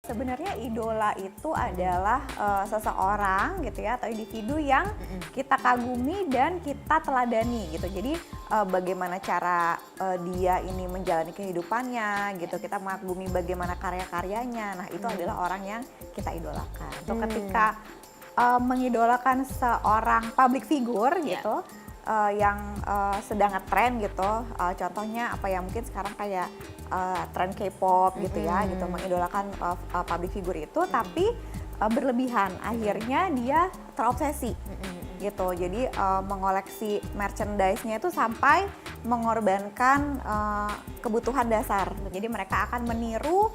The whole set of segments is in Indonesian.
Sebenarnya idola itu adalah seseorang gitu ya atau individu yang kita kagumi dan kita teladani gitu. Jadi bagaimana cara dia ini menjalani kehidupannya gitu. Kita mengagumi bagaimana karya-karyanya. Nah, itu adalah orang yang kita idolakan. Tuh ketika mengidolakan seorang public figure gitu yang sedang ngetren gitu, contohnya apa ya, mungkin sekarang kayak tren K-pop gitu ya gitu, mengidolakan public figure itu tapi berlebihan, akhirnya dia terobsesi gitu. Jadi mengoleksi merchandise-nya itu sampai mengorbankan kebutuhan dasar. Jadi mereka akan meniru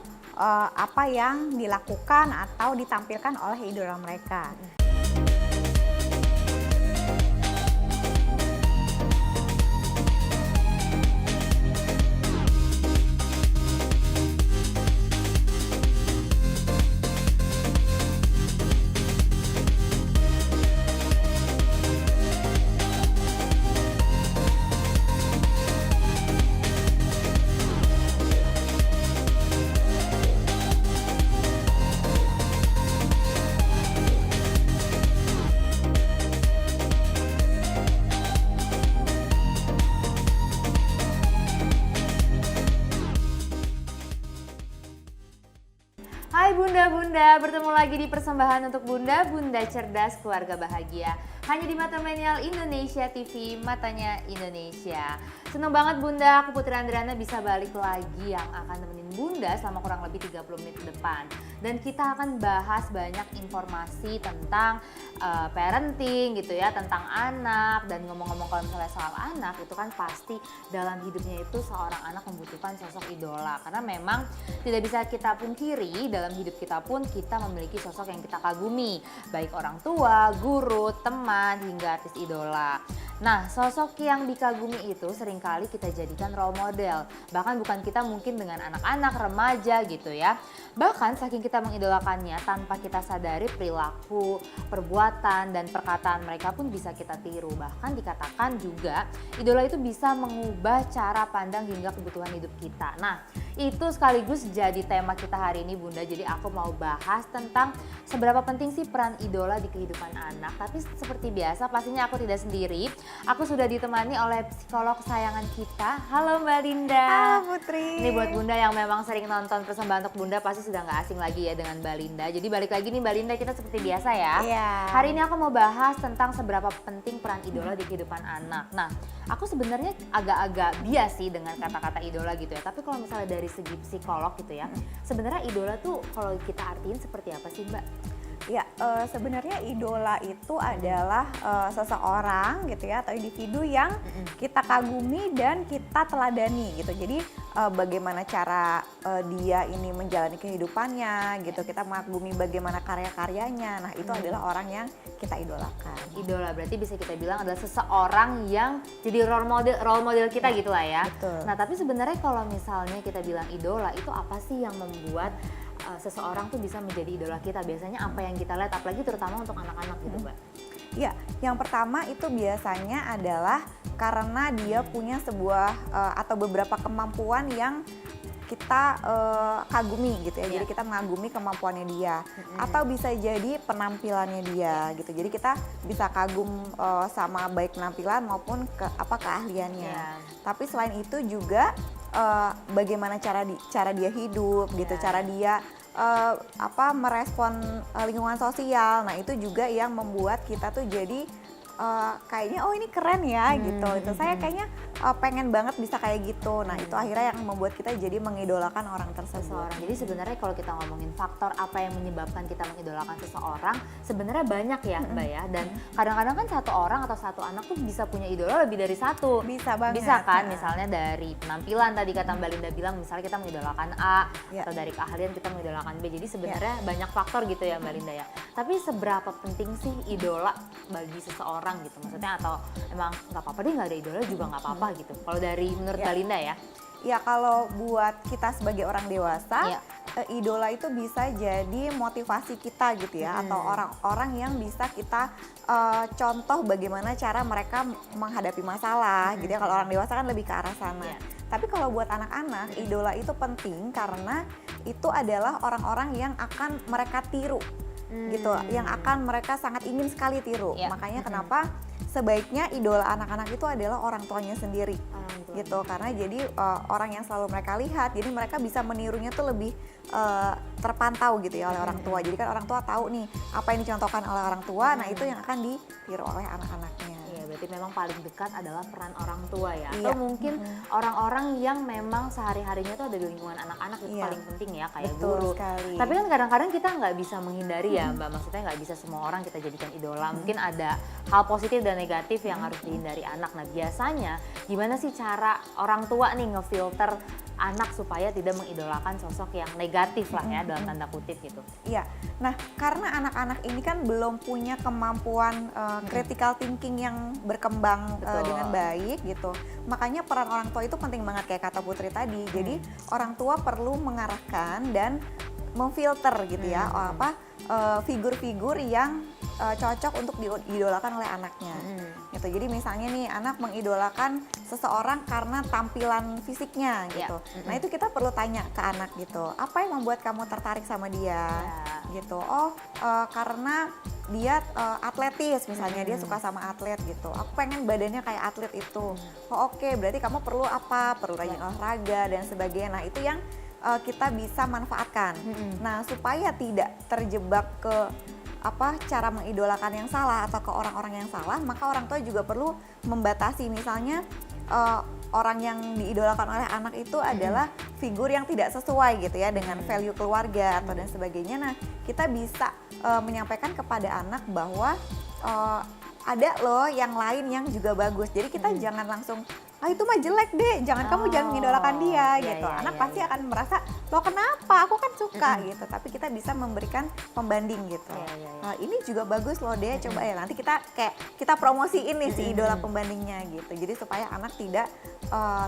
apa yang dilakukan atau ditampilkan oleh idola mereka. Hai Bunda-Bunda, bertemu lagi di persembahan untuk Bunda, Bunda Cerdas Keluarga Bahagia. Hanya di Mata Milenial Indonesia TV, matanya Indonesia. Seneng banget Bunda, aku Putri Andriana bisa balik lagi yang akan nemenin Bunda selama kurang lebih 30 menit ke depan. Dan kita akan bahas banyak informasi tentang parenting gitu ya, tentang anak. Dan ngomong-ngomong kalau misalnya soal anak, itu kan pasti dalam hidupnya itu seorang anak membutuhkan sosok idola. Karena memang tidak bisa kita pungkiri, dalam hidup kita pun kita memiliki sosok yang kita kagumi. Baik orang tua, guru, teman, hingga artis idola. Nah, sosok yang dikagumi itu seringkali kita jadikan role model. Bahkan bukan kita mungkin dengan anak-anak, remaja gitu ya. Bahkan saking kita mengidolakannya tanpa kita sadari perilaku, perbuatan, dan perkataan mereka pun bisa kita tiru. Bahkan dikatakan juga idola itu bisa mengubah cara pandang hingga kebutuhan hidup kita. Nah, itu sekaligus jadi tema kita hari ini Bunda. Jadi aku mau bahas tentang seberapa penting sih peran idola di kehidupan anak. Tapi seperti biasa pastinya aku tidak sendiri. Aku sudah ditemani oleh psikolog kesayangan kita. Halo Mbak Linda. Halo Putri. Ini buat Bunda yang memang sering nonton persembahan untuk Bunda pasti sudah nggak asing lagi ya dengan Mbak Linda. Jadi balik lagi nih Mbak Linda, kita seperti biasa ya. Iya. Hari ini aku mau bahas tentang seberapa penting peran idola di kehidupan anak. Nah, aku sebenarnya agak-agak bias sih dengan kata-kata idola gitu ya. Tapi kalau misalnya dari segi psikolog gitu ya, sebenarnya idola tuh kalau kita artiin seperti apa sih Mbak? Ya, sebenarnya idola itu adalah seseorang gitu ya atau individu yang kita kagumi dan kita teladani gitu. Jadi bagaimana cara dia ini menjalani kehidupannya gitu. Kita mengagumi bagaimana karya-karyanya. Nah, itu adalah orang yang kita idolakan. Idola berarti bisa kita bilang adalah seseorang yang jadi role model kita gitu lah ya. Betul. Nah, tapi sebenarnya kalau misalnya kita bilang idola, itu apa sih yang membuat seseorang tuh bisa menjadi idola kita? Biasanya apa yang kita lihat, apalagi terutama untuk anak-anak gitu Mbak? Ya, yang pertama itu biasanya adalah karena dia punya sebuah atau beberapa kemampuan yang kita kagumi gitu ya. Jadi kita mengagumi kemampuannya dia, atau bisa jadi penampilannya dia gitu. Jadi kita bisa kagum sama baik penampilan maupun keahliannya. Tapi selain itu juga bagaimana cara dia hidup gitu, cara dia merespon lingkungan sosial. Nah, itu juga yang membuat kita tuh jadi kayaknya oh ini keren ya gitu. Itu saya kayaknya pengen banget bisa kayak gitu. Nah, itu akhirnya yang membuat kita jadi mengidolakan orang tersebut. Jadi sebenarnya kalau kita ngomongin faktor apa yang menyebabkan kita mengidolakan seseorang, sebenarnya banyak ya Mbak ya. Dan kadang-kadang kan satu orang atau satu anak tuh bisa punya idola lebih dari satu. Bisa banget. Bisa kan, misalnya dari penampilan tadi kata Mbak Linda bilang, misalnya kita mengidolakan A, atau dari keahlian kita mengidolakan B. Jadi sebenarnya banyak faktor gitu ya Mbak Linda ya. Tapi seberapa penting sih idola bagi seseorang gitu? Maksudnya atau emang nggak apa-apa deh nggak ada idola juga nggak apa-apa gitu? Kalau dari menurut Mbak Linda ya? Ya, kalau buat kita sebagai orang dewasa, idola itu bisa jadi motivasi kita gitu ya, atau orang-orang yang bisa kita contoh bagaimana cara mereka menghadapi masalah gitu ya. Kalau orang dewasa kan lebih ke arah sana. Tapi kalau buat anak-anak, idola itu penting karena itu adalah orang-orang yang akan mereka tiru gitu, yang akan mereka sangat ingin sekali tiru. Makanya kenapa sebaiknya idola anak-anak itu adalah orang tuanya sendiri gitu, karena jadi orang yang selalu mereka lihat, jadi mereka bisa menirunya tuh lebih terpantau gitu ya oleh orang tua. Jadi kan orang tua tahu nih apa yang dicontohkan oleh orang tua, nah itu yang akan ditiru oleh anak-anaknya. Iya, berarti memang paling dekat adalah peran orang tua ya. Atau mungkin orang-orang yang memang sehari-harinya tuh ada di lingkungan anak-anak itu paling penting ya, kayak guru. Sekali. Tapi kan kadang-kadang kita nggak bisa menghindari ya Mbak, maksudnya nggak bisa semua orang kita jadikan idola. Mungkin ada hal positif dan negatif yang harus dihindari anak. Nah biasanya gimana sih cara orang tua nih ngefilter anak supaya tidak mengidolakan sosok yang negatif lah ya dalam tanda kutip gitu? Iya, nah karena anak-anak ini kan belum punya kemampuan critical thinking yang berkembang dengan baik gitu, makanya peran orang tua itu penting banget kayak kata Putri tadi. Jadi orang tua perlu mengarahkan dan memfilter gitu ya figur-figur yang cocok untuk diidolakan oleh anaknya. Gitu. Jadi misalnya nih anak mengidolakan seseorang karena tampilan fisiknya gitu. Nah itu kita perlu tanya ke anak gitu, apa yang membuat kamu tertarik sama dia? Gitu. Oh karena dia atletis misalnya, dia suka sama atlet gitu. Aku pengen badannya kayak atlet itu. Oh oke, berarti kamu perlu apa? Perlu rajin olahraga dan sebagainya. Nah itu yang kita bisa manfaatkan. Nah supaya tidak terjebak ke cara mengidolakan yang salah atau ke orang-orang yang salah, maka orang tua juga perlu membatasi. Misalnya orang yang diidolakan oleh anak itu adalah figur yang tidak sesuai gitu ya dengan value keluarga atau dan sebagainya. Nah kita bisa menyampaikan kepada anak bahwa ada loh yang lain yang juga bagus. Jadi kita jangan langsung itu mah jelek deh, kamu jangan mengidolakan dia gitu. Anak pasti akan merasa, loh kenapa, aku kan suka gitu. Tapi kita bisa memberikan pembanding gitu. Nah, ini juga bagus loh deh, coba ya nanti kita promosiin nih si idola pembandingnya gitu. Jadi supaya anak tidak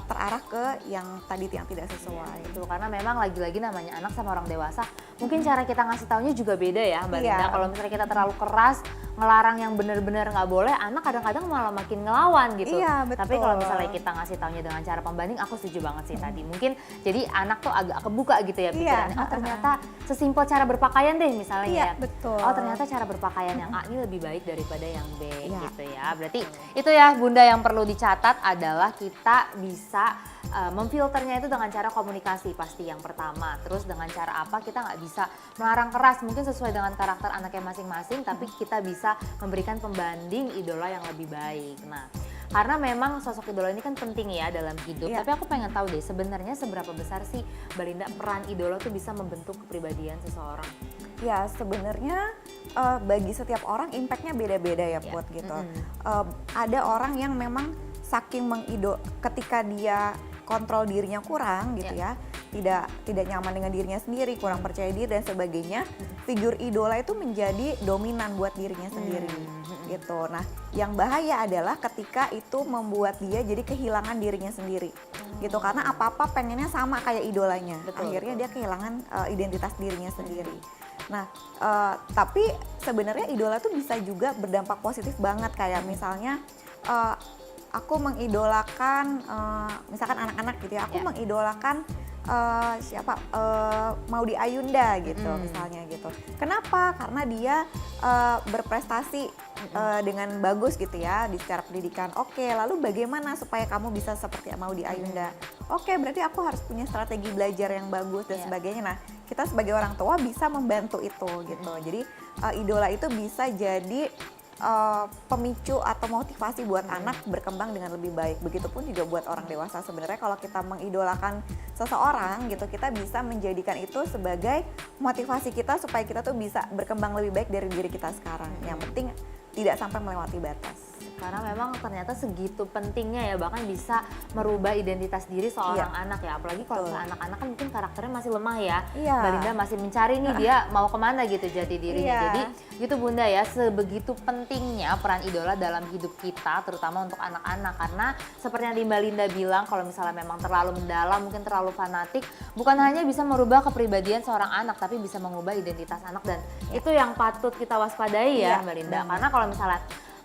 terarah ke yang tadi yang tidak sesuai. Itu karena memang lagi-lagi namanya anak sama orang dewasa, mungkin cara kita ngasih taunya juga beda ya Mbak Linda. Kalau misalnya kita terlalu keras ngelarang yang benar-benar nggak boleh, anak kadang-kadang malah makin ngelawan gitu. Tapi kalau misalnya kita ngasih taunya dengan cara pembanding, aku setuju banget sih tadi. Mungkin jadi anak tuh agak kebuka gitu ya pikirannya. Oh ternyata sesimpel cara berpakaian deh misalnya ya. Betul. Oh ternyata cara berpakaian yang A ini lebih baik daripada yang B gitu ya. Berarti itu ya Bunda yang perlu dicatat adalah kita bisa memfilternya itu dengan cara komunikasi pasti yang pertama. Terus dengan cara apa kita nggak bisa melarang keras, mungkin sesuai dengan karakter anaknya masing-masing, tapi kita bisa memberikan pembanding idola yang lebih baik. Nah, karena memang sosok idola ini kan penting ya dalam hidup. Tapi aku pengen tahu deh sebenarnya seberapa besar sih Mbak Linda peran idola tuh bisa membentuk kepribadian seseorang? Ya sebenarnya bagi setiap orang impactnya beda-beda ya Put gitu. Ada orang yang memang saking ketika dia kontrol dirinya kurang gitu ya, tidak nyaman dengan dirinya sendiri, kurang percaya diri dan sebagainya, figur idola itu menjadi dominan buat dirinya sendiri gitu. Nah yang bahaya adalah ketika itu membuat dia jadi kehilangan dirinya sendiri gitu, karena apa-apa pengennya sama kayak idolanya. Akhirnya dia kehilangan identitas dirinya sendiri. Nah, tapi sebenarnya idola tuh bisa juga berdampak positif banget, kayak misalnya aku mengidolakan misalkan anak-anak gitu ya, aku mengidolakan Maudy Ayunda gitu misalnya gitu. Kenapa? Karena dia berprestasi dengan bagus gitu ya di secara pendidikan. Oke, lalu bagaimana supaya kamu bisa seperti Maudy Ayunda? Oke, berarti aku harus punya strategi belajar yang bagus dan sebagainya. Nah, kita sebagai orang tua bisa membantu itu gitu. Jadi idola itu bisa jadi pemicu atau motivasi buat anak berkembang dengan lebih baik. Begitupun juga buat orang dewasa. Sebenarnya kalau kita mengidolakan seseorang gitu, kita bisa menjadikan itu sebagai motivasi kita supaya kita tuh bisa berkembang lebih baik dari diri kita sekarang. Yang penting tidak sampai melewati batas. Karena memang ternyata segitu pentingnya ya, bahkan bisa merubah identitas diri seorang anak ya. Apalagi kalau anak-anak kan mungkin karakternya masih lemah ya. Mbak Linda masih mencari nih dia mau kemana gitu jati dirinya. Jadi gitu Bunda ya, sebegitu pentingnya peran idola dalam hidup kita, terutama untuk anak-anak. Karena seperti yang Mbak Linda bilang, kalau misalnya memang terlalu mendalam, mungkin terlalu fanatik, bukan hanya bisa merubah kepribadian seorang anak, tapi bisa mengubah identitas anak. Dan itu yang patut kita waspadai ya Mbak Linda. Karena kalau misalnya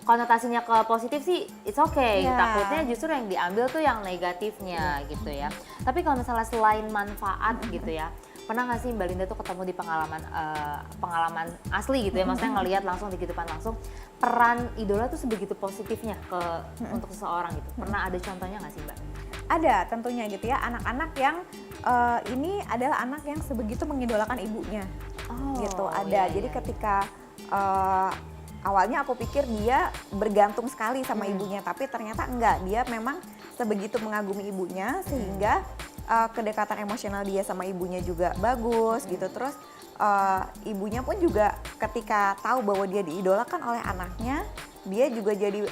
konotasinya ke positif sih it's okay. Iya. Takutnya justru yang diambil tuh yang negatifnya gitu ya. Tapi kalau misalnya selain manfaat gitu ya, pernah nggak sih Mbak Linda tuh ketemu di pengalaman asli gitu ya, maksudnya ngelihat langsung di kehidupan langsung peran idola tuh sebegitu positifnya untuk seseorang gitu. Pernah ada contohnya nggak sih Mbak? Ada tentunya gitu ya, anak-anak yang ini adalah anak yang sebegitu mengidolakan ibunya. Gitu ada. Jadi ketika awalnya aku pikir dia bergantung sekali sama ibunya, tapi ternyata enggak. Dia memang sebegitu mengagumi ibunya sehingga kedekatan emosional dia sama ibunya juga bagus gitu. Terus ibunya pun juga ketika tahu bahwa dia diidolakan oleh anaknya, dia juga jadi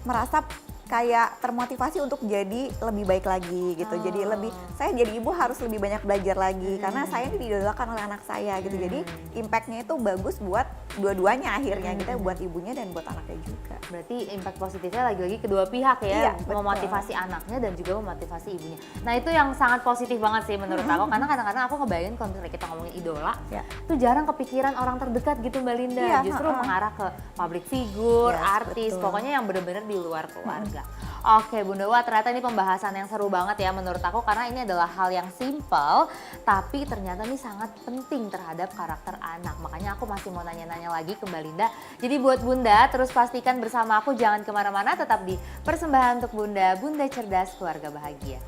merasa kayak termotivasi untuk jadi lebih baik lagi gitu. Jadi saya jadi ibu harus lebih banyak belajar lagi karena saya ini diidolakan oleh anak saya gitu. Jadi impactnya itu bagus buat dua-duanya akhirnya, kita buat ibunya dan buat anaknya juga. Berarti impact positifnya lagi-lagi kedua pihak ya, Iya, betul. memotivasi anaknya dan juga memotivasi ibunya. Nah itu yang sangat positif banget sih menurut aku, karena kadang-kadang aku ngebayangin kalau misalnya kita ngomongin idola, tuh jarang kepikiran orang terdekat gitu Mbak Linda. Iya, Justru mengarah ke public figure, Yes, artis, betul. pokoknya yang benar-benar di luar keluarga. Oke Bunda, wah ternyata ini pembahasan yang seru banget ya menurut aku, karena ini adalah hal yang simple tapi ternyata ini sangat penting terhadap karakter anak. Makanya aku masih mau nanya-nanya lagi ke Mbak Linda. Jadi buat Bunda terus pastikan bersama aku, jangan kemana-mana, tetap di Persembahan untuk Bunda, Bunda Cerdas Keluarga Bahagia.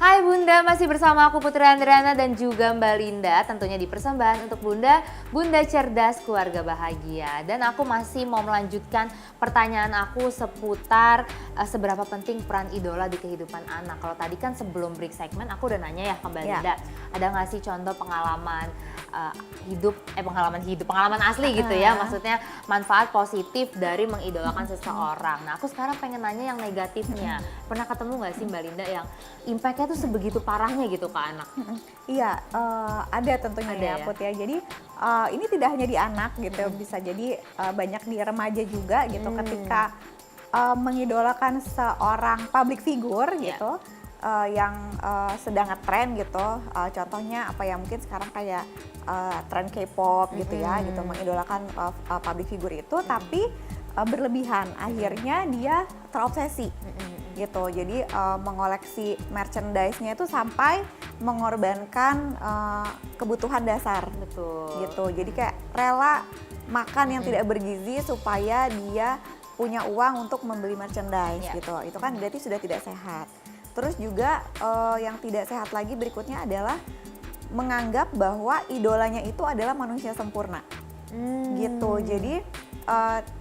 Hai Bunda, masih bersama aku Putri Andriana dan juga Mbak Linda, tentunya di Persembahan untuk Bunda, Bunda Cerdas Keluarga Bahagia. Dan aku masih mau melanjutkan pertanyaan aku seputar seberapa penting peran idola di kehidupan anak. Kalau tadi kan sebelum break segmen aku udah nanya ya ke Mbak Linda, ada nggak sih contoh pengalaman pengalaman asli gitu ya, maksudnya manfaat positif dari mengidolakan seseorang. Nah aku sekarang pengen nanya yang negatifnya. Pernah ketemu nggak sih Mbak Linda yang impactnya tuh sebegitu parahnya gitu ke anak? Iya, ada tentunya Ada ya ya? Put ya. Jadi ini tidak hanya di anak gitu, bisa jadi banyak di remaja juga gitu. Ketika mengidolakan seorang public figure gitu, yang sedang ngetren gitu. Contohnya apa ya, mungkin sekarang kayak tren K-pop gitu ya, gitu mengidolakan public figure itu, tapi berlebihan. Akhirnya dia terobsesi gitu. Jadi mengoleksi merchandise-nya itu sampai mengorbankan kebutuhan dasar. Betul. Gitu. Jadi kayak rela makan yang tidak bergizi supaya dia punya uang untuk membeli merchandise gitu. Itu kan berarti sudah tidak sehat. Terus juga yang tidak sehat lagi berikutnya adalah menganggap bahwa idolanya itu adalah manusia sempurna. Gitu. Jadi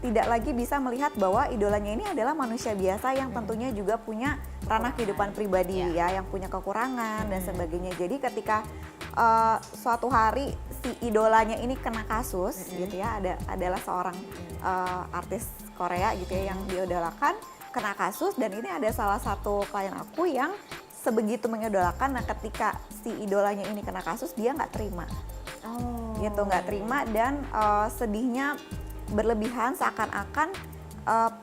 tidak lagi bisa melihat bahwa idolanya ini adalah manusia biasa yang tentunya juga punya ranah kehidupan pribadi ya, yang punya kekurangan dan sebagainya. Jadi ketika suatu hari si idolanya ini kena kasus gitu ya, adalah seorang artis Korea gitu ya yang diidolakan, kena kasus, dan ini ada salah satu klien aku yang sebegitu mengidolakan. Nah ketika si idolanya ini kena kasus, dia nggak terima. Gitu, nggak terima, dan sedihnya berlebihan, seakan-akan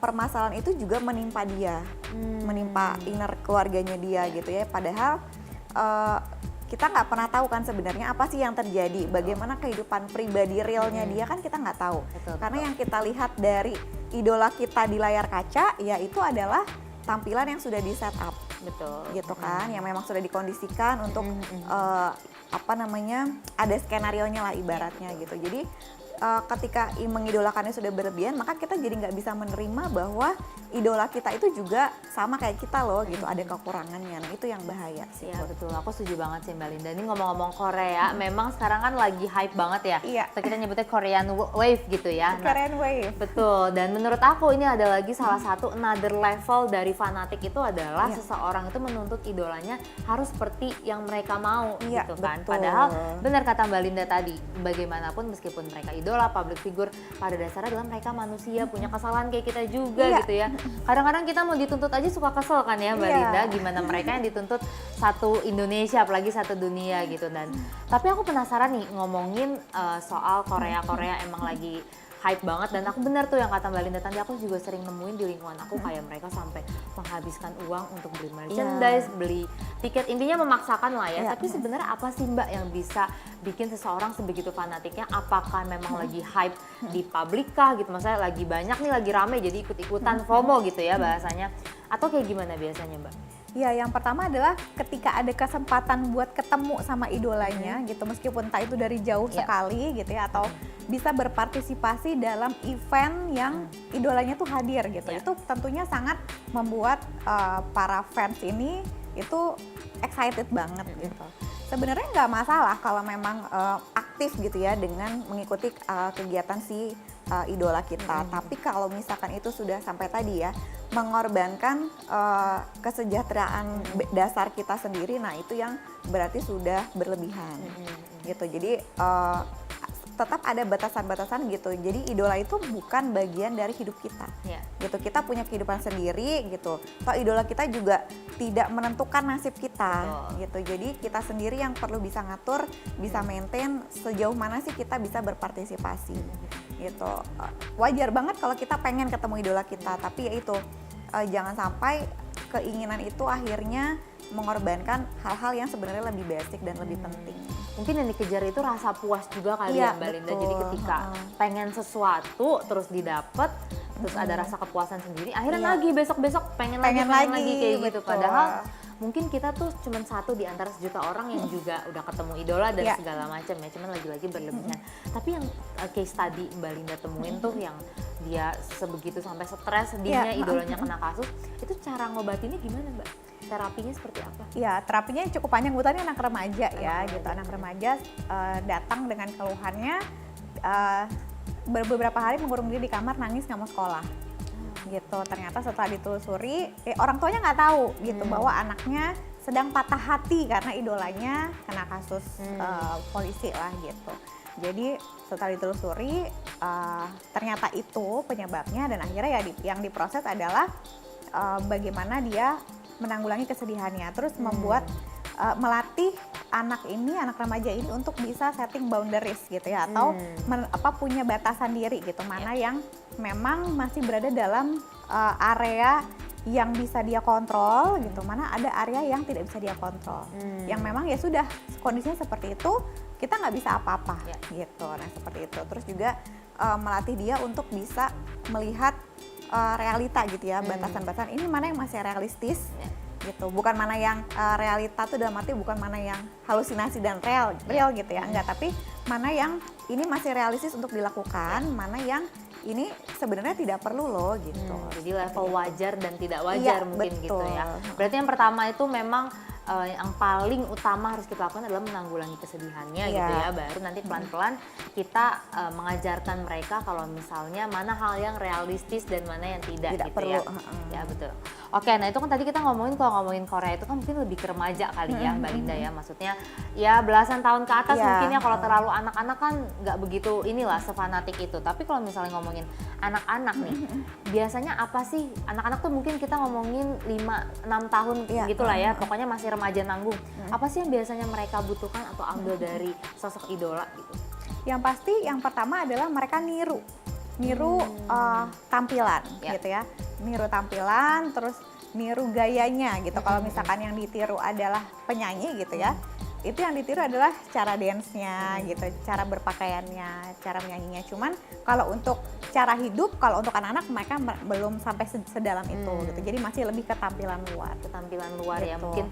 permasalahan itu juga menimpa dia, menimpa inner keluarganya dia gitu ya. Padahal kita nggak pernah tahu kan sebenarnya apa sih yang terjadi, bagaimana kehidupan pribadi realnya dia kan kita nggak tahu. Karena yang kita lihat dari idola kita di layar kaca ya itu adalah tampilan yang sudah di set up. Betul. Gitu kan, yang memang sudah dikondisikan untuk ada skenarionya lah ibaratnya gitu. Jadi ketika mengidolakannya sudah berlebihan, maka kita jadi nggak bisa menerima bahwa idola kita itu juga sama kayak kita loh gitu, ada kekurangannya. Nah itu yang bahaya sih. Ya betul, aku setuju banget sih Mbak Linda. Ini ngomong-ngomong Korea, memang sekarang kan lagi hype banget ya. Iya. Atau kita nyebutnya Korean Wave gitu ya. Korean Wave. Betul, dan menurut aku ini ada lagi salah satu another level dari fanatik itu adalah seseorang itu menuntut idolanya harus seperti yang mereka mau gitu kan. Betul. Padahal benar kata Mbak Linda tadi, bagaimanapun meskipun mereka idola, public figure, pada dasarnya adalah mereka manusia, punya kesalahan kayak kita juga gitu ya. Kadang-kadang kita mau dituntut aja suka kesel kan ya Mbak Linda, gimana mereka yang dituntut satu Indonesia apalagi satu dunia gitu. Dan tapi aku penasaran nih ngomongin soal Korea emang lagi hype banget. Dan aku benar tuh yang kata Mbak Linda tadi, aku juga sering nemuin di lingkungan aku kayak mereka sampai menghabiskan uang untuk beli merchandise, beli tiket, intinya memaksakan lah ya. Tapi sebenarnya apa sih Mbak yang bisa bikin seseorang sebegitu fanatiknya? Apakah memang lagi hype di publik kah gitu, maksudnya lagi banyak nih, lagi rame jadi ikut-ikutan FOMO gitu ya bahasanya, atau kayak gimana biasanya Mbak? Ya, yang pertama adalah ketika ada kesempatan buat ketemu sama idolanya gitu, meskipun entah itu dari jauh sekali gitu ya, atau bisa berpartisipasi dalam event yang idolanya tuh hadir gitu. Itu tentunya sangat membuat para fans ini itu excited banget gitu. Sebenarnya nggak masalah kalau memang aktif gitu ya dengan mengikuti kegiatan si idola kita. Tapi kalau misalkan itu sudah sampai tadi ya mengorbankan kesejahteraan dasar kita sendiri, nah itu yang berarti sudah berlebihan gitu. Jadi tetap ada batasan-batasan gitu. Jadi idola itu bukan bagian dari hidup kita, gitu. Kita punya kehidupan sendiri gitu. Toh idola kita juga tidak menentukan nasib kita, gitu. Jadi kita sendiri yang perlu bisa ngatur, bisa maintain sejauh mana sih kita bisa berpartisipasi, gitu. Wajar banget kalau kita pengen ketemu idola kita, tapi ya itu jangan sampai keinginan itu akhirnya mengorbankan hal-hal yang sebenarnya lebih basic dan lebih penting. Mungkin yang dikejar itu rasa puas juga kali ya Mbak Linda. Jadi ketika pengen sesuatu terus didapet, terus ada rasa kepuasan sendiri, akhirnya lagi besok-besok pengen lagi kayak gitu. Padahal mungkin kita tuh cuma satu di antara sejuta orang yang juga udah ketemu idola dan segala macam ya, cuman lagi-lagi berlebihan. Tapi yang case tadi Mbak Linda temuin tuh yang dia sebegitu sampai stres sedihnya idolanya kena kasus, itu cara ngobatinnya gimana Mbak? Terapinya seperti apa? Ya, terapinya cukup panjang, kebetulan anak remaja gitu. Anak remaja datang dengan keluhannya beberapa hari mengurung diri di kamar, nangis nggak mau sekolah. Gitu. Ternyata setelah ditelusuri, orang tuanya nggak tahu gitu bahwa anaknya sedang patah hati karena idolanya kena kasus polisi lah gitu. Jadi setelah ditelusuri ternyata itu penyebabnya, dan akhirnya ya yang diproses adalah bagaimana dia menanggulangi kesedihannya, terus membuat melatih anak remaja ini untuk bisa setting boundaries gitu ya, atau punya batasan diri gitu, mana yang memang masih berada dalam area yang bisa dia kontrol gitu, mana ada area yang tidak bisa dia kontrol, yang memang ya sudah kondisinya seperti itu, kita nggak bisa apa-apa gitu. Nah seperti itu. Terus juga melatih dia untuk bisa melihat realita gitu ya, batasan-batasan ini mana yang masih realistis gitu, bukan mana yang realita tuh dalam arti bukan mana yang halusinasi dan real gitu ya, enggak, tapi mana yang ini masih realistis untuk dilakukan, mana yang ini sebenarnya tidak perlu loh gitu. Jadi level wajar dan tidak wajar mungkin gitu ya. Berarti yang pertama itu memang yang paling utama harus kita lakukan adalah menanggulangi kesedihannya gitu ya. Baru nanti pelan-pelan kita mengajarkan mereka kalau misalnya mana hal yang realistis dan mana yang tidak gitu perlu. Ya betul. Oke, nah itu kan tadi kita ngomongin, kalau ngomongin Korea itu kan mungkin lebih ke remaja kali ya Mbak Linda ya. Maksudnya ya belasan tahun ke atas mungkin ya, kalau terlalu anak-anak kan nggak begitu inilah sefanatik itu. Tapi kalau misalnya ngomongin anak-anak nih, biasanya apa sih, anak-anak tuh mungkin kita ngomongin 5-6 tahun gitu lah ya, pokoknya masih remaja nanggung. Apa sih yang biasanya mereka butuhkan atau ambil dari sosok idola gitu? Yang pasti yang pertama adalah mereka niru tampilan gitu ya, niru tampilan, terus niru gayanya gitu. Kalau misalkan yang ditiru adalah penyanyi gitu ya, itu yang ditiru adalah cara dance-nya gitu, cara berpakaiannya, cara menyanyinya. Cuman kalau untuk cara hidup, kalau untuk anak-anak mereka belum sampai sedalam itu gitu. Jadi masih lebih ke tampilan luar. Ketampilan luar gitu. Ya, mungkin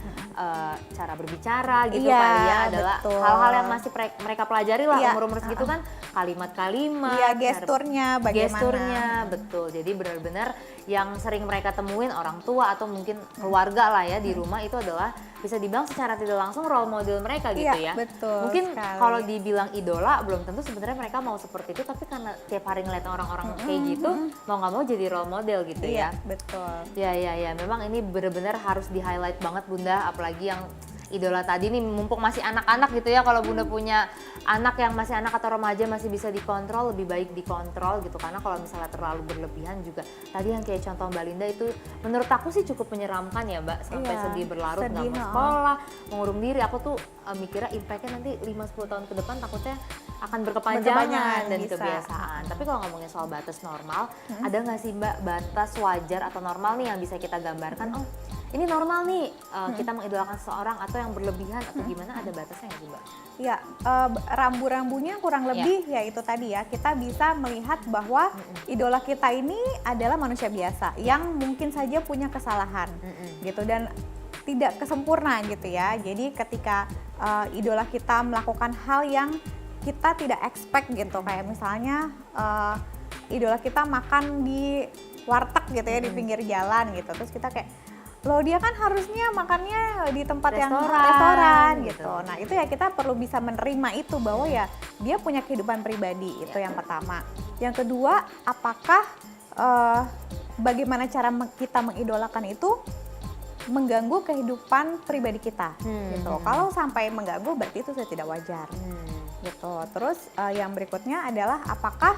cara berbicara gitu iya, kali ya, adalah betul. hal-hal yang masih mereka pelajari lah umur-umur segitu kan, kalimat-kalimat, iya, gesturnya bagaimana. Gesturnya, betul. Jadi benar-benar yang sering mereka temuin orang tua atau mungkin keluarga lah ya di rumah itu adalah bisa dibilang secara tidak langsung role model mereka gitu ya. Betul. Mungkin kalau dibilang idola belum tentu sebenarnya mereka mau seperti itu, tapi karena tiap hari ngeliat orang-orang kayak gitu, mau nggak mau jadi role model gitu ya. Betul. Ya, memang ini benar-benar harus di-highlight banget Bunda, apalagi yang idola tadi nih, mumpung masih anak-anak gitu ya. Kalau Bunda punya anak yang masih anak atau remaja masih bisa dikontrol, lebih baik dikontrol gitu, karena kalau misalnya terlalu berlebihan juga tadi yang kayak contoh Mbak Linda itu menurut aku sih cukup menyeramkan ya Mbak, sampai sedih berlarut nggak mau sekolah, mengurung diri. Aku tuh mikirnya impactnya nanti 5-10 tahun ke depan takutnya akan berkepanjangan dan bisa. kebiasaan. Tapi kalau ngomongin soal batas normal, ada nggak sih Mbak batas wajar atau normal nih yang bisa kita gambarkan? Oh, ini normal nih kita mengidolakan seseorang atau yang berlebihan atau gimana, ada batasnya nggak sih Mbak? Ya, rambu-rambunya kurang lebih ya itu tadi ya, kita bisa melihat bahwa idola kita ini adalah manusia biasa yang mungkin saja punya kesalahan gitu dan tidak kesempurna gitu ya. Jadi ketika idola kita melakukan hal yang kita tidak expect gitu, kayak misalnya idola kita makan di warteg gitu ya, di pinggir jalan gitu, terus kita kayak, loh dia kan harusnya makannya di tempat yang restoran gitu. Nah itu ya kita perlu bisa menerima itu bahwa ya dia punya kehidupan pribadi, itu yang pertama. Yang kedua, apakah bagaimana cara kita mengidolakan itu mengganggu kehidupan pribadi kita gitu. Kalau sampai mengganggu berarti itu sudah tidak wajar gitu. Terus yang berikutnya adalah apakah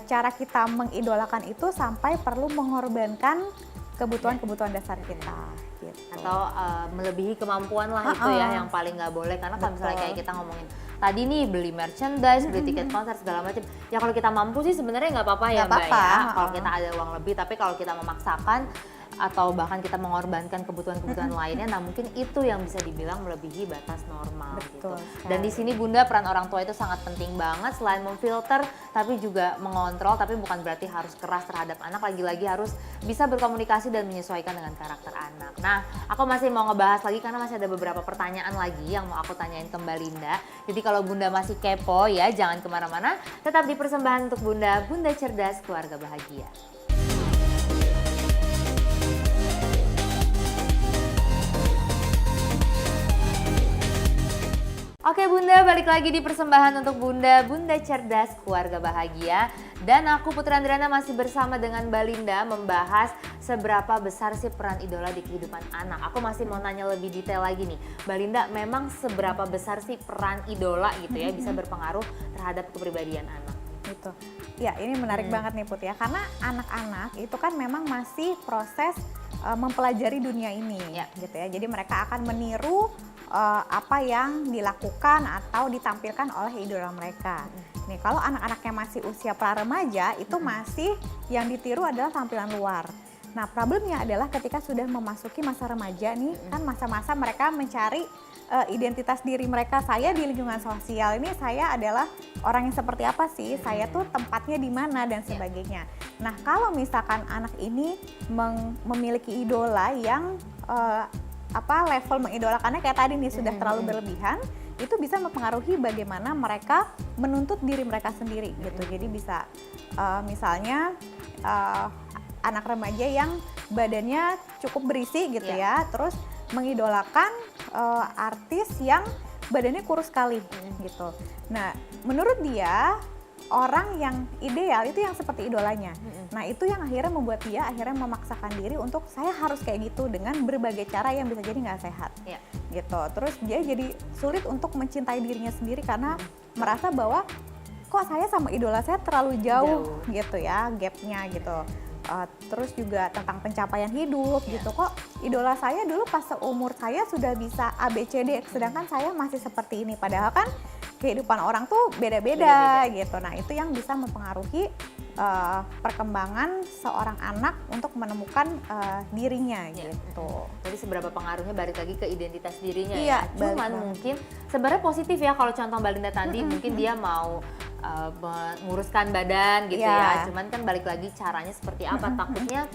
cara kita mengidolakan itu sampai perlu mengorbankan kebutuhan-kebutuhan dasar kita gitu. Atau melebihi kemampuan lah itu ya yang paling nggak boleh, karena kalau misalnya kayak kita ngomongin tadi nih beli merchandise, beli tiket konser segala macam, ya kalau kita mampu sih sebenarnya nggak apa-apa ya Mbak ya, kalau kita ada uang lebih. Tapi kalau kita memaksakan atau bahkan kita mengorbankan kebutuhan-kebutuhan lainnya, nah mungkin itu yang bisa dibilang melebihi batas normal. Betul, gitu. Dan di sini Bunda, peran orang tua itu sangat penting banget, selain memfilter tapi juga mengontrol, tapi bukan berarti harus keras terhadap anak, lagi-lagi harus bisa berkomunikasi dan menyesuaikan dengan karakter anak. Nah, aku masih mau ngebahas lagi karena masih ada beberapa pertanyaan lagi yang mau aku tanyain ke Mbak Linda. Jadi kalau Bunda masih kepo ya, jangan kemana-mana, tetap di persembahan untuk Bunda, Bunda Cerdas Keluarga Bahagia. Oke Bunda, balik lagi di persembahan untuk Bunda, Bunda Cerdas Keluarga Bahagia. Dan aku Putri Andriana masih bersama dengan Mbak Linda membahas seberapa besar sih peran idola di kehidupan anak. Aku masih mau nanya lebih detail lagi nih, Mbak Linda, memang seberapa besar sih peran idola gitu ya bisa berpengaruh terhadap kepribadian anak? Gitu. Ya ini menarik banget nih Put ya, karena anak-anak itu kan memang masih proses mempelajari dunia ini gitu ya. Jadi mereka akan meniru apa yang dilakukan atau ditampilkan oleh idola mereka. Nih kalau anak-anaknya masih usia pra remaja itu masih yang ditiru adalah tampilan luar. Nah problemnya adalah ketika sudah memasuki masa remaja nih, kan masa-masa mereka mencari identitas diri mereka. Saya di lingkungan sosial ini saya adalah orang yang seperti apa sih, saya tuh tempatnya di mana dan sebagainya. Nah kalau misalkan anak ini memiliki idola yang level mengidolakannya kayak tadi nih sudah terlalu berlebihan, itu bisa mempengaruhi bagaimana mereka menuntut diri mereka sendiri gitu. Jadi bisa misalnya anak remaja yang badannya cukup berisi gitu ya, terus mengidolakan artis yang badannya kurus sekali gitu. Nah menurut dia orang yang ideal itu yang seperti idolanya. Nah itu yang akhirnya membuat dia akhirnya memaksakan diri untuk saya harus kayak gitu dengan berbagai cara yang bisa jadi nggak sehat gitu. Terus dia jadi sulit untuk mencintai dirinya sendiri karena merasa bahwa kok saya sama idola saya terlalu jauh gitu ya, gapnya gitu. Terus juga tentang pencapaian hidup gitu, kok idola saya dulu pas seumur saya sudah bisa ABCD sedangkan saya masih seperti ini, padahal kan kehidupan orang tuh beda-beda gitu. Nah itu yang bisa mempengaruhi perkembangan seorang anak untuk menemukan dirinya gitu. Jadi seberapa pengaruhnya balik lagi ke identitas dirinya ya. Cuman mungkin sebenarnya positif ya kalau contoh Mbak Linda tadi, mungkin dia mau menguruskan badan gitu ya. Cuman kan balik lagi caranya seperti apa, takutnya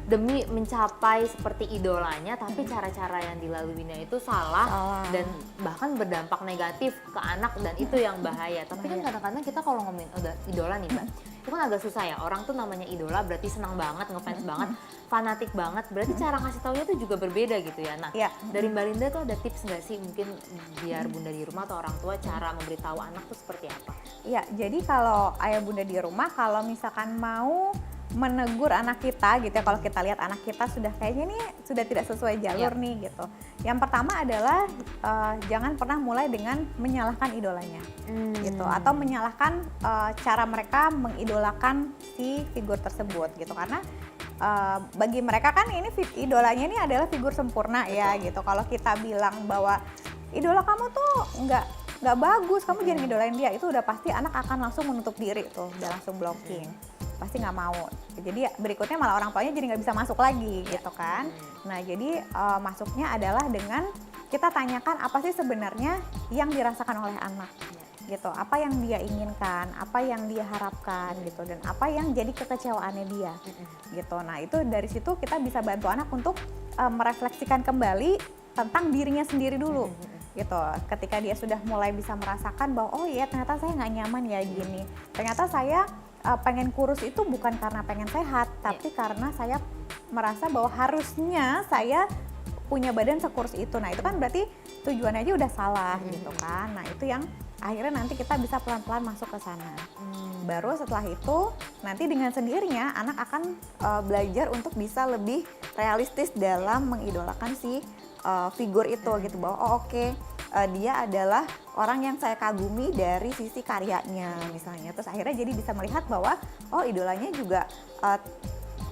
demi mencapai seperti idolanya tapi cara-cara yang dilaluinya itu salah dan bahkan berdampak negatif ke anak, dan itu yang bahaya. Tapi kan kadang-kadang kita kalau ngomongin idola nih Mbak, itu kan agak susah ya. Orang tuh namanya idola berarti senang banget, ngefans banget, fanatik banget, berarti cara ngasih taunya tuh juga berbeda gitu ya. Nah dari Mbak Linda tuh ada tips nggak sih mungkin biar Bunda di rumah atau orang tua cara memberitahu anak tuh seperti apa? Iya, jadi kalau ayah bunda di rumah kalau misalkan mau menegur anak kita gitu ya, kalau kita lihat anak kita sudah kayaknya nih sudah tidak sesuai jalur nih gitu. Yang pertama adalah jangan pernah mulai dengan menyalahkan idolanya gitu, atau menyalahkan cara mereka mengidolakan si figur tersebut gitu, karena bagi mereka kan ini idolanya ini adalah figur sempurna ya gitu. Kalau kita bilang bahwa idola kamu tuh nggak bagus, kamu jangan ngidolain dia, itu udah pasti anak akan langsung menutup diri tuh, udah langsung blocking, pasti nggak mau. Jadi berikutnya malah orang tuanya jadi nggak bisa masuk lagi gitu kan. Nah jadi masuknya adalah dengan kita tanyakan apa sih sebenarnya yang dirasakan oleh anak gitu, apa yang dia inginkan, apa yang dia harapkan gitu, dan apa yang jadi kekecewaannya dia gitu. Nah itu dari situ kita bisa bantu anak untuk merefleksikan kembali tentang dirinya sendiri dulu gitu. Ketika dia sudah mulai bisa merasakan bahwa oh iya ternyata saya nggak nyaman ya gini, ternyata saya pengen kurus itu bukan karena pengen sehat, tapi karena saya merasa bahwa harusnya saya punya badan sekurus itu. Nah itu kan berarti tujuannya aja udah salah gitu kan. Nah itu yang akhirnya nanti kita bisa pelan-pelan masuk ke sana. Baru setelah itu nanti dengan sendirinya anak akan belajar untuk bisa lebih realistis dalam mengidolakan si figur itu gitu, bahwa oh oke, dia adalah orang yang saya kagumi dari sisi karyanya misalnya. Terus akhirnya jadi bisa melihat bahwa oh idolanya juga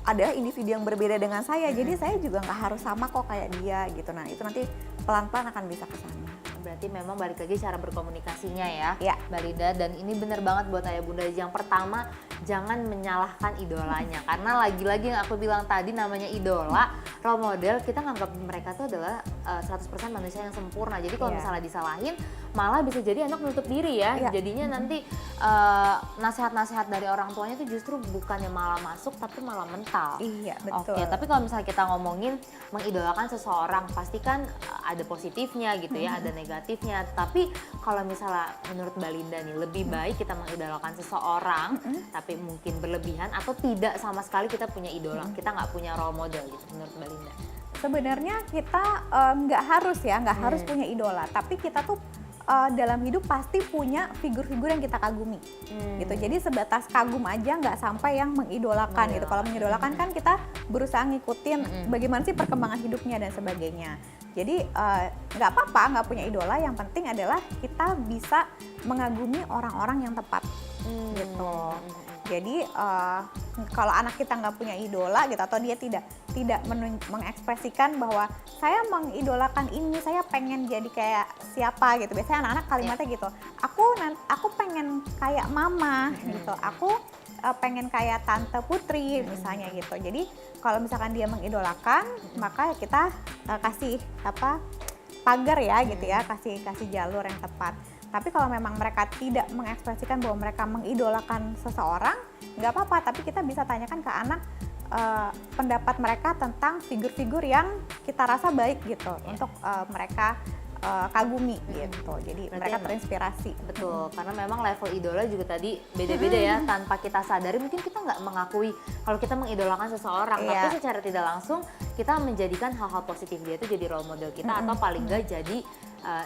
ada individu yang berbeda dengan saya, jadi saya juga nggak harus sama kok kayak dia gitu. Nah itu nanti pelan-pelan akan bisa ke sana. Berarti memang balik lagi cara berkomunikasinya ya, Ya. Mbak Linda. Dan ini bener banget buat ayah bunda. Yang pertama, jangan menyalahkan idolanya. Karena lagi-lagi yang aku bilang tadi, namanya idola, role model, kita nganggap mereka tuh adalah 100% manusia yang sempurna. Jadi kalau misalnya disalahin, malah bisa jadi anak menutup diri ya. Jadinya nanti nasihat-nasihat dari orang tuanya tuh justru bukannya malah masuk, tapi malah mental. Iya betul. Oke, tapi kalau misalnya kita ngomongin mengidolakan seseorang, pasti kan ada positifnya gitu ya, ada negatifnya. Tapi kalau misalnya menurut Mbak Linda nih, lebih baik kita mengidolakan seseorang, tapi mungkin berlebihan, atau tidak sama sekali kita punya idola, kita nggak punya role model gitu menurut Mbak Linda? Sebenarnya kita nggak harus ya, nggak harus punya idola, tapi kita tuh dalam hidup pasti punya figur-figur yang kita kagumi gitu. Jadi sebatas kagum aja, nggak sampai yang mengidolakan gitu. Kalau mengidolakan kan kita berusaha ngikutin bagaimana sih perkembangan hidupnya dan sebagainya. Jadi nggak apa-apa nggak punya idola, yang penting adalah kita bisa mengagumi orang-orang yang tepat gitu. Jadi kalau anak kita nggak punya idola gitu, atau dia tidak mengekspresikan bahwa saya mengidolakan ini, saya pengen jadi kayak siapa gitu. Biasanya anak-anak kalimatnya gitu, aku pengen kayak mama gitu, aku pengen kayak tante Putri misalnya gitu. Jadi kalau misalkan dia mengidolakan, maka kita kasih pagar ya gitu ya, kasih jalur yang tepat. Tapi kalau memang mereka tidak mengekspresikan bahwa mereka mengidolakan seseorang, nggak apa-apa, tapi kita bisa tanyakan ke anak pendapat mereka tentang figur-figur yang kita rasa baik gitu, untuk mereka kagumi gitu. Jadi berarti mereka terinspirasi. Betul, karena memang level idola juga tadi beda-beda ya, tanpa kita sadari mungkin kita nggak mengakui kalau kita mengidolakan seseorang, tapi secara tidak langsung kita menjadikan hal-hal positif dia itu jadi role model kita, atau paling nggak jadi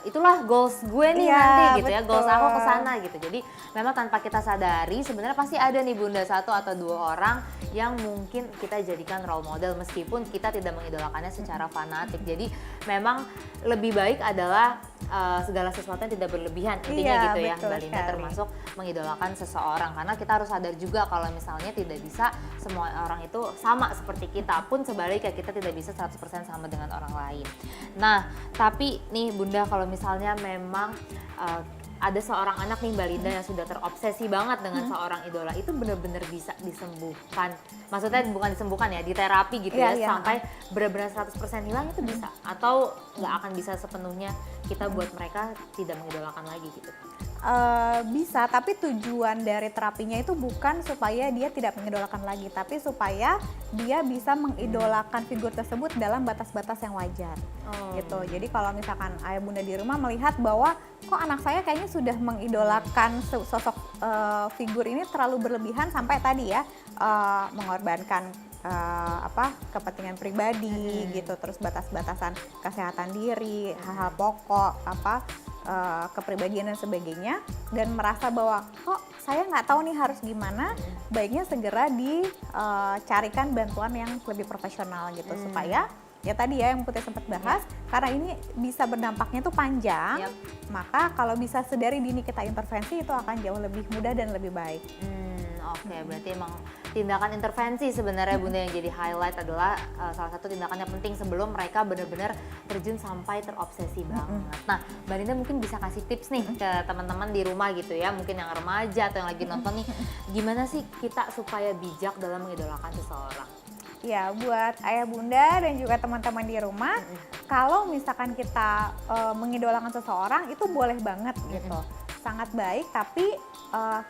itulah goals gue nih nanti gitu ya, goals aku ke sana gitu. Jadi memang tanpa kita sadari sebenarnya pasti ada nih bunda satu atau dua orang yang mungkin kita jadikan role model meskipun kita tidak mengidolakannya secara fanatik. Jadi memang lebih baik adalah segala sesuatu yang tidak berlebihan, intinya gitu ya Mbak Linda, termasuk mengidolakan seseorang. Karena kita harus sadar juga kalau misalnya tidak bisa semua orang itu sama seperti kita, pun sebaliknya kita tidak bisa 100% sama dengan orang lain. Nah tapi nih bunda, kalau misalnya memang ada seorang anak nih Mbak Linda yang sudah terobsesi banget dengan seorang idola, itu benar-benar bisa disembuhkan. Maksudnya bukan disembuhkan ya, diterapi gitu ya, sampai benar-benar 100% hilang itu bisa? Atau nggak akan bisa sepenuhnya kita buat mereka tidak mengidolakan lagi gitu? Bisa, tapi tujuan dari terapinya itu bukan supaya dia tidak mengidolakan lagi, tapi supaya dia bisa mengidolakan figur tersebut dalam batas-batas yang wajar gitu. Jadi kalau misalkan ayah bunda di rumah melihat bahwa kok anak saya kayaknya sudah mengidolakan sosok figur ini terlalu berlebihan sampai tadi ya mengorbankan kepentingan pribadi gitu, terus batas-batasan kesehatan diri, hal-hal pokok kepribadian dan sebagainya, dan merasa bahwa kok saya nggak tahu nih harus gimana, baiknya segera dicarikan bantuan yang lebih profesional gitu, supaya ya tadi ya yang Putri sempat bahas, karena ini bisa berdampaknya tuh panjang, maka kalau bisa sedari dini kita intervensi itu akan jauh lebih mudah dan lebih baik. Oke, berarti emang tindakan intervensi sebenarnya Bunda yang jadi highlight adalah salah satu tindakan yang penting sebelum mereka benar-benar terjun sampai terobsesi banget. Nah, Mbak Linda mungkin bisa kasih tips nih ke teman-teman di rumah gitu ya, mungkin yang remaja atau yang lagi nonton nih, gimana sih kita supaya bijak dalam mengidolakan seseorang? Ya, buat ayah bunda dan juga teman-teman di rumah, kalau misalkan kita mengidolakan seseorang itu boleh banget gitu, sangat baik. Tapi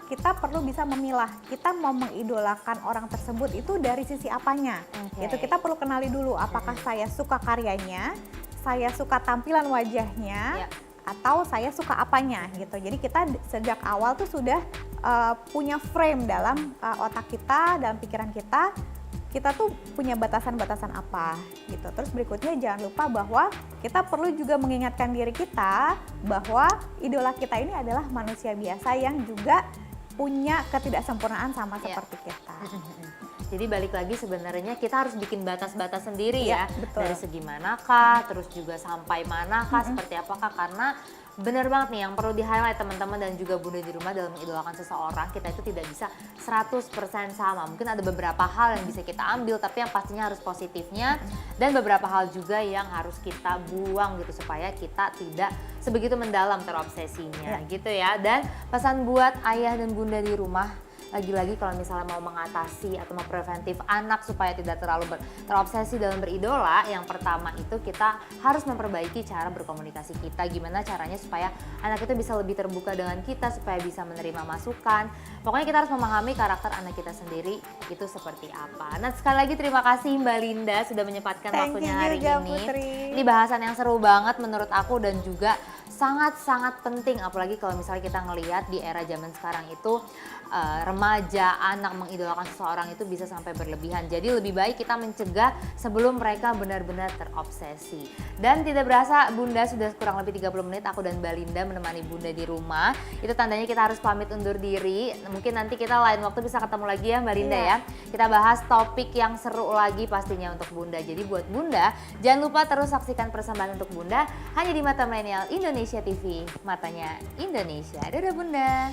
kita perlu bisa memilah, kita mau mengidolakan orang tersebut itu dari sisi apanya. Itu kita perlu kenali dulu, apakah saya suka karyanya, saya suka tampilan wajahnya, atau saya suka apanya gitu. Jadi kita sejak awal tuh sudah punya frame dalam otak kita, dalam pikiran kita tuh punya batasan-batasan apa gitu. Terus berikutnya jangan lupa bahwa kita perlu juga mengingatkan diri kita bahwa idola kita ini adalah manusia biasa yang juga punya ketidaksempurnaan sama seperti kita. Jadi balik lagi sebenarnya kita harus bikin batas-batas sendiri ya. Betul. Dari segi manakah, terus juga sampai manakah, seperti apakah, karena benar banget nih yang perlu di-highlight teman-teman dan juga Bunda di rumah dalam mengidolakan seseorang, kita itu tidak bisa 100% sama. Mungkin ada beberapa hal yang bisa kita ambil, tapi yang pastinya harus positifnya, dan beberapa hal juga yang harus kita buang gitu supaya kita tidak sebegitu mendalam terobsesinya gitu ya. Dan pesan buat ayah dan bunda di rumah, lagi-lagi kalau misalnya mau mengatasi atau mau preventif anak supaya tidak terlalu terobsesi dalam beridola, yang pertama itu kita harus memperbaiki cara berkomunikasi kita. Gimana caranya supaya anak itu bisa lebih terbuka dengan kita, supaya bisa menerima masukan. Pokoknya kita harus memahami karakter anak kita sendiri itu seperti apa. Nah, sekali lagi terima kasih Mbak Linda sudah menyempatkan waktunya hari juga, ini. Putri. Ini bahasan yang seru banget menurut aku dan juga sangat-sangat penting, apalagi kalau misalnya kita ngelihat di era zaman sekarang itu remaja, anak mengidolakan seseorang itu bisa sampai berlebihan. Jadi lebih baik kita mencegah sebelum mereka benar-benar terobsesi. Dan tidak berasa Bunda sudah kurang lebih 30 menit aku dan Mbak Linda menemani Bunda di rumah. Itu tandanya kita harus pamit undur diri. Mungkin nanti kita lain waktu bisa ketemu lagi ya Mbak Linda ya. Kita bahas topik yang seru lagi pastinya untuk Bunda. Jadi buat Bunda, jangan lupa terus saksikan persembahan untuk Bunda hanya di Mata Milenial Indonesia TV. Matanya Indonesia. Dadah Bunda.